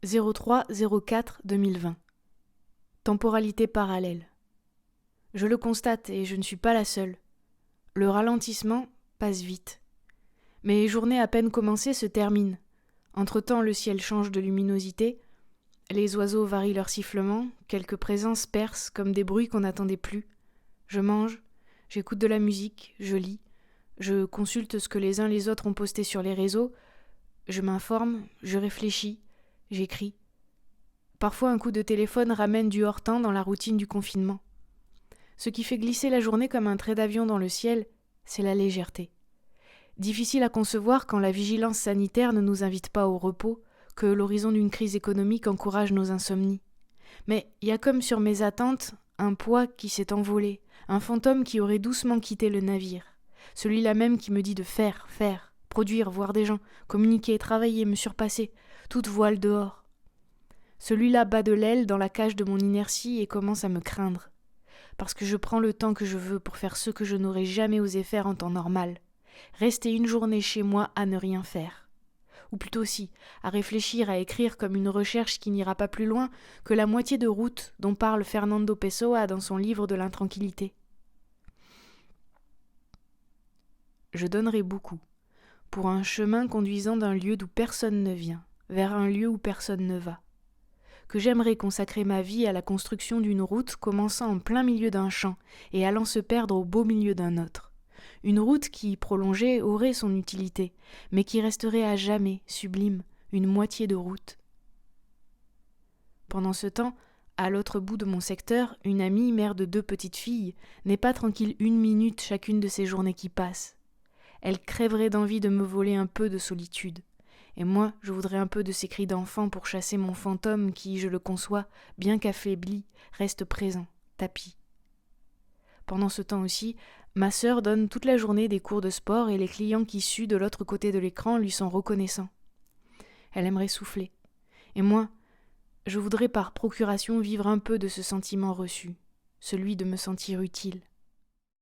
03-04-2020. Temporalité parallèle. Je le constate et je ne suis pas la seule. Le ralentissement passe vite. Mes journées à peine commencées se terminent. Entre-temps, le ciel change de luminosité, les oiseaux varient leur sifflement, quelques présences percent comme des bruits qu'on n'attendait plus. Je mange, j'écoute de la musique, je lis, je consulte ce que les uns les autres ont posté sur les réseaux, je m'informe, je réfléchis, j'écris. Parfois un coup de téléphone ramène du hors-temps dans la routine du confinement. Ce qui fait glisser la journée comme un trait d'avion dans le ciel, c'est la légèreté. Difficile à concevoir quand la vigilance sanitaire ne nous invite pas au repos, que l'horizon d'une crise économique encourage nos insomnies. Mais il y a comme sur mes attentes un poids qui s'est envolé, un fantôme qui aurait doucement quitté le navire. Celui-là même qui me dit de faire, produire, voir des gens, communiquer, travailler, me surpasser, toute voile dehors. Celui-là bat de l'aile dans la cage de mon inertie et commence à me craindre. Parce que je prends le temps que je veux pour faire ce que je n'aurais jamais osé faire en temps normal. Rester une journée chez moi à ne rien faire. Ou plutôt si, à réfléchir, à écrire comme une recherche qui n'ira pas plus loin que la moitié de route dont parle Fernando Pessoa dans son livre de l'intranquillité. Je donnerai beaucoup pour un chemin conduisant d'un lieu d'où personne ne vient vers un lieu où personne ne va. Que j'aimerais consacrer ma vie à la construction d'une route commençant en plein milieu d'un champ et allant se perdre au beau milieu d'un autre. Une route qui, prolongée, aurait son utilité, mais qui resterait à jamais sublime, une moitié de route. Pendant ce temps, à l'autre bout de mon secteur, une amie, mère de 2 petites filles, n'est pas tranquille 1 minute chacune de ces journées qui passent. Elle crèverait d'envie de me voler un peu de solitude. Et moi, je voudrais un peu de ces cris d'enfant pour chasser mon fantôme qui, je le conçois, bien qu'affaibli, reste présent, tapis. Pendant ce temps aussi, ma sœur donne toute la journée des cours de sport et les clients qui suent de l'autre côté de l'écran lui sont reconnaissants. Elle aimerait souffler. Et moi, je voudrais par procuration vivre un peu de ce sentiment reçu, celui de me sentir utile.